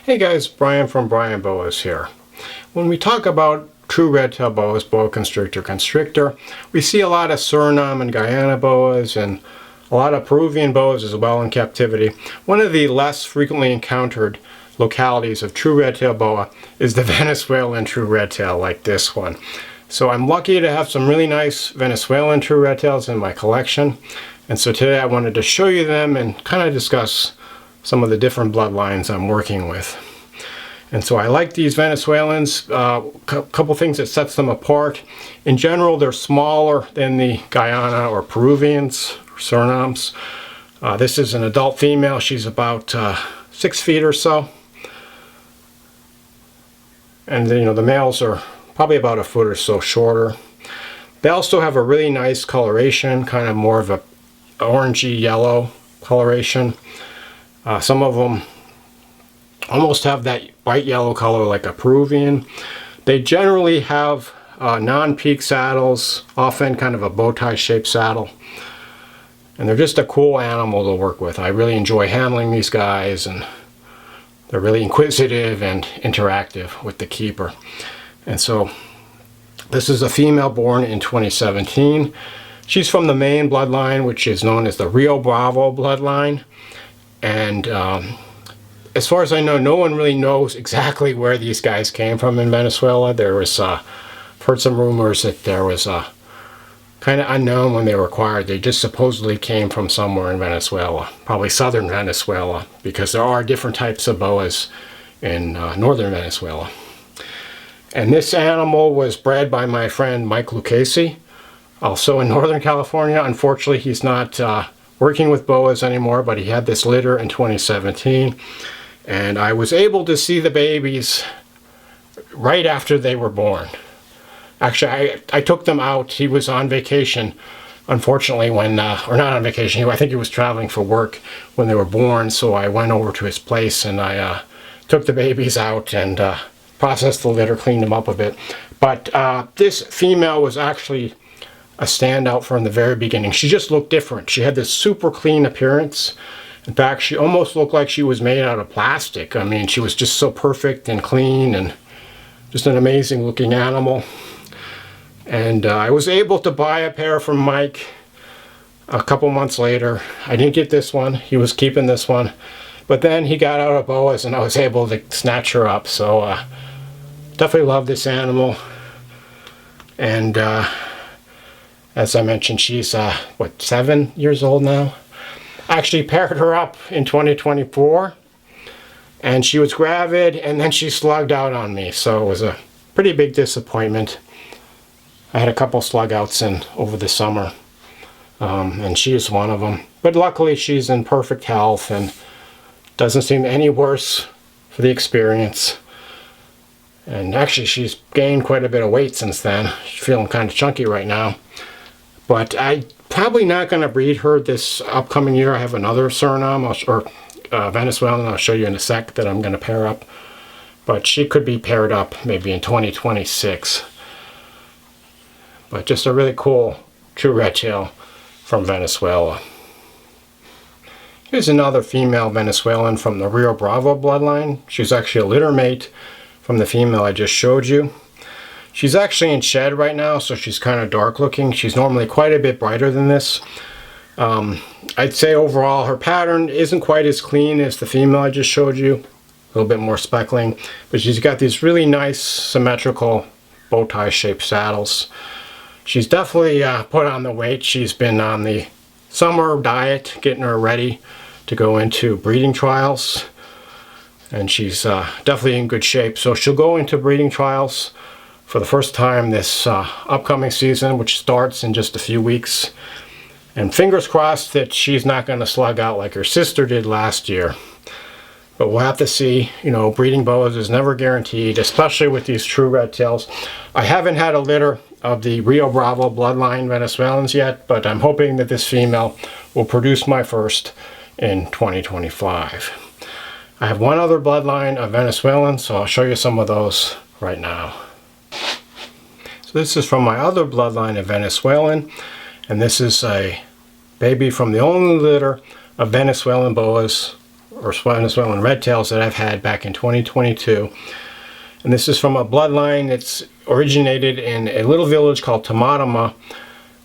Hey guys, Brian from Brian Boas here. When we talk about true red-tail boas, boa constrictor, we see a lot of Suriname and Guyana boas and a lot of Peruvian boas as well in captivity. One of the less frequently encountered localities of true red-tail boa is the Venezuelan true red-tail, like this one. So I'm lucky to have some really nice Venezuelan true red-tails in my collection. And so today I wanted to show you them and kind of discuss some of the different bloodlines I'm working with. And so I like these Venezuelans. Couple things that sets them apart. In general, they're smaller than the Guyana or Peruvians or Surinames. This is an adult female. She's about 6 feet or so. And the males are probably about a foot or so shorter. They also have a really nice coloration, kind of more of a orangey yellow coloration. Some of them almost have that bright yellow color like a Peruvian. They generally have non-peak saddles, often kind of a bow tie shaped saddle. And they're just a cool animal to work with. I really enjoy handling these guys, and they're really inquisitive and interactive with the keeper. And so this is a female born in 2017. She's from the main bloodline, which is known as the Rio Bravo bloodline. And as far as I know, no one really knows exactly where these guys came from in Venezuela. There was, heard some rumors that there was kind of unknown when they were acquired. They just supposedly came from somewhere in Venezuela, probably southern Venezuela, because there are different types of boas in northern Venezuela. And this animal was bred by my friend Mike Lucchese, also in Northern California. Unfortunately, he's not working with boas anymore, but he had this litter in 2017, and I was able to see the babies right after they were born. Actually, I took them out. He was on vacation, unfortunately, when, or not on vacation, I think he was traveling for work when they were born, so I went over to his place and I took the babies out and processed the litter, cleaned them up a bit. But this female was actually a standout from the very beginning. She just looked different. She had this super clean appearance. In fact, she almost looked like she was made out of plastic. I mean, she was just so perfect and clean and just an amazing looking animal. And I was able to buy a pair from Mike a couple months later. I didn't get this one. He was keeping this one. But then he got out of boas and I was able to snatch her up. So definitely love this animal. And as I mentioned, she's, 7 years old now? I actually paired her up in 2024, and she was gravid, and then she slugged out on me, so it was a pretty big disappointment. I had a couple slug outs over the summer, and she is one of them. But luckily, she's in perfect health and doesn't seem any worse for the experience. And actually, she's gained quite a bit of weight since then. She's feeling kind of chunky right now. But I'm probably not going to breed her this upcoming year. I have another Suriname or Venezuelan I'll show you in a sec that I'm going to pair up. But she could be paired up maybe in 2026. But just a really cool true red-tail from Venezuela. Here's another female Venezuelan from the Rio Bravo bloodline. She's actually a litter mate from the female I just showed you. She's actually in shed right now, so she's kind of dark looking. She's normally quite a bit brighter than this. I'd say overall her pattern isn't quite as clean as the female I just showed you. A little bit more speckling. But she's got these really nice symmetrical bow tie shaped saddles. She's definitely put on the weight. She's been on the summer diet, getting her ready to go into breeding trials. And she's definitely in good shape. So she'll go into breeding trials for the first time this upcoming season, which starts in just a few weeks. And fingers crossed that she's not going to slug out like her sister did last year. But we'll have to see. Breeding boas is never guaranteed, especially with these true red tails. I haven't had a litter of the Rio Bravo bloodline Venezuelans yet, but I'm hoping that this female will produce my first in 2025. I have one other bloodline of Venezuelans, so I'll show you some of those right now. So this is from my other bloodline of Venezuelan, and this is a baby from the only litter of Venezuelan boas or Venezuelan red tails that I've had back in 2022. And this is from a bloodline that's originated in a little village called Tamat,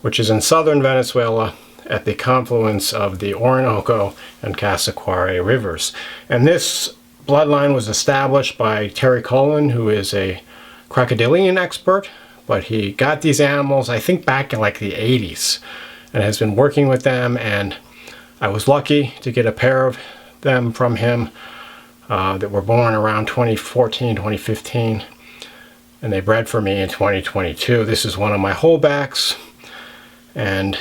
which is in southern Venezuela at the confluence of the Orinoco and Casaquare rivers. And this bloodline was established by Terry Cullen, who is a crocodilian expert, but he got these animals, I think, back in like the 80s and has been working with them, and I was lucky to get a pair of them from him that were born around 2014, 2015, and they bred for me in 2022. This is one of my holdbacks, and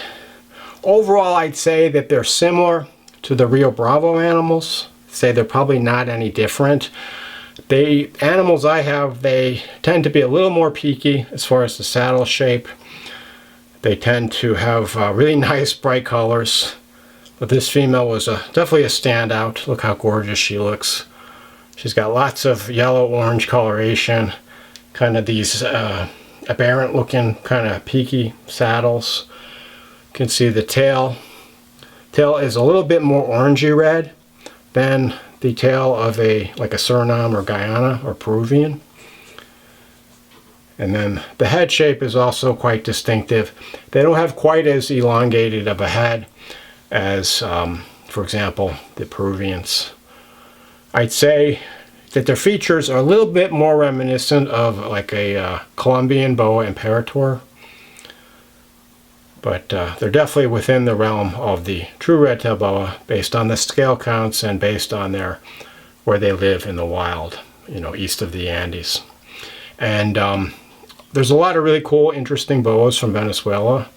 overall I'd say that they're similar to the Rio Bravo animals. Say they're probably not any different. The animals I have, they tend to be a little more peaky as far as the saddle shape. They tend to have really nice bright colors, but this female was definitely a standout. Look how gorgeous she looks. She's got lots of yellow-orange coloration, kind of these aberrant looking kind of peaky saddles. You can see the tail. Tail is a little bit more orangey red than the tail of like a Suriname or Guyana or Peruvian. And then the head shape is also quite distinctive. They don't have quite as elongated of a head as, for example, the Peruvians. I'd say that their features are a little bit more reminiscent of like a Colombian boa imperator, but they're definitely within the realm of the true red-tailed boa based on the scale counts and based on where they live in the wild, east of the Andes. And there's a lot of really cool, interesting boas from Venezuela.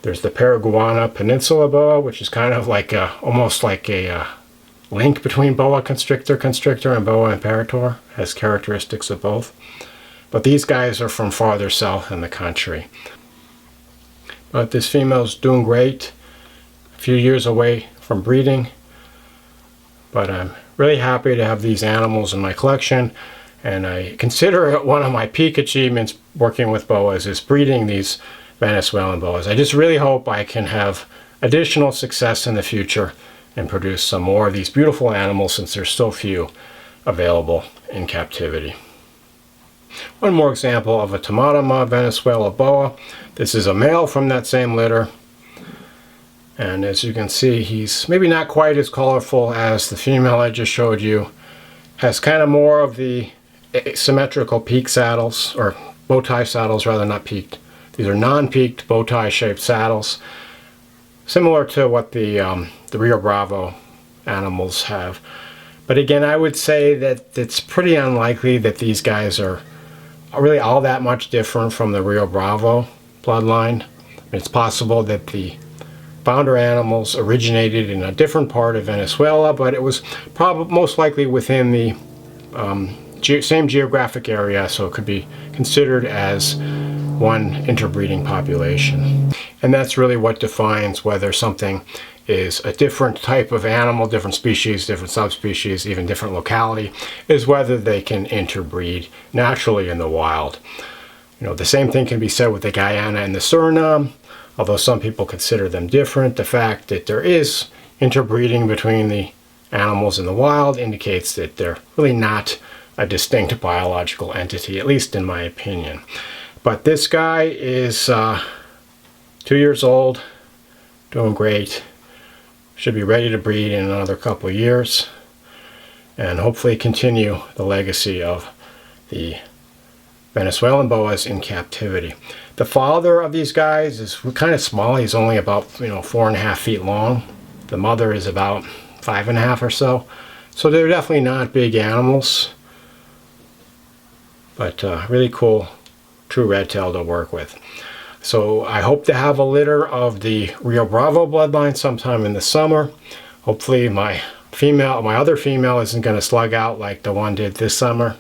There's the Paraguana Peninsula boa, which is kind of like almost like a link between boa constrictor and boa imperator. Has characteristics of both. But these guys are from farther south in the country. But this female's doing great. A few years away from breeding. But I'm really happy to have these animals in my collection. And I consider it one of my peak achievements working with boas is breeding these Venezuelan boas. I just really hope I can have additional success in the future and produce some more of these beautiful animals since there's so few available in captivity. One more example of a Tamat Venezuela boa. This is a male from that same litter. And as you can see, he's maybe not quite as colorful as the female I just showed you. Has kind of more of the asymmetrical peak saddles, or bow tie saddles rather, not peaked. These are non-peaked bow tie shaped saddles, similar to what the Rio Bravo animals have. But again, I would say that it's pretty unlikely that these guys are really all that much different from the Rio Bravo bloodline. It's possible that the founder animals originated in a different part of Venezuela, but it was probably most likely within the same geographic area, so it could be considered as one interbreeding population. And that's really what defines whether something is a different type of animal, different species, different subspecies, even different locality, is whether they can interbreed naturally in the wild. The same thing can be said with the Guyana and the Suriname, although some people consider them different. The fact that there is interbreeding between the animals in the wild indicates that they're really not a distinct biological entity, at least in my opinion. But this guy is 2 years old, doing great. Should be ready to breed in another couple of years and hopefully continue the legacy of the Venezuelan boas in captivity. The father of these guys is kind of small. He's only about 4.5 feet long. The mother is about 5.5 or so. So they're definitely not big animals, but really cool true red tail to work with. So I hope to have a litter of the Rio Bravo bloodline sometime in the summer. Hopefully my other female isn't going to slug out like the one did this summer.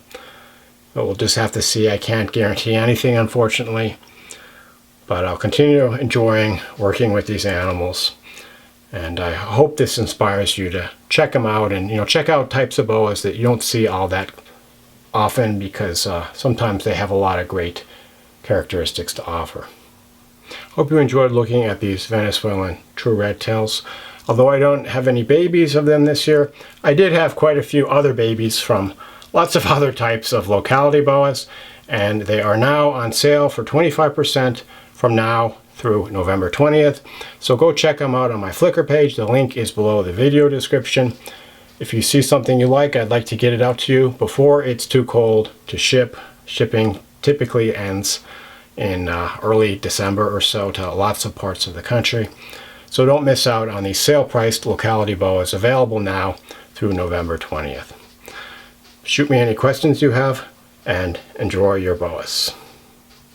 But we'll just have to see. I can't guarantee anything, unfortunately. But I'll continue enjoying working with these animals. And I hope this inspires you to check them out and check out types of boas that you don't see all that often, because sometimes they have a lot of great characteristics to offer. Hope you enjoyed looking at these Venezuelan true red tails. Although I don't have any babies of them this year, I did have quite a few other babies from lots of other types of Locality boas, and they are now on sale for 25% from now through November 20th. So go check them out on my Flickr page. The link is below the video description. If you see something you like, I'd like to get it out to you before it's too cold to ship. Shipping typically ends in early December or so to lots of parts of the country. So don't miss out on these sale-priced Locality boas available now through November 20th. Shoot me any questions you have and enjoy your boas.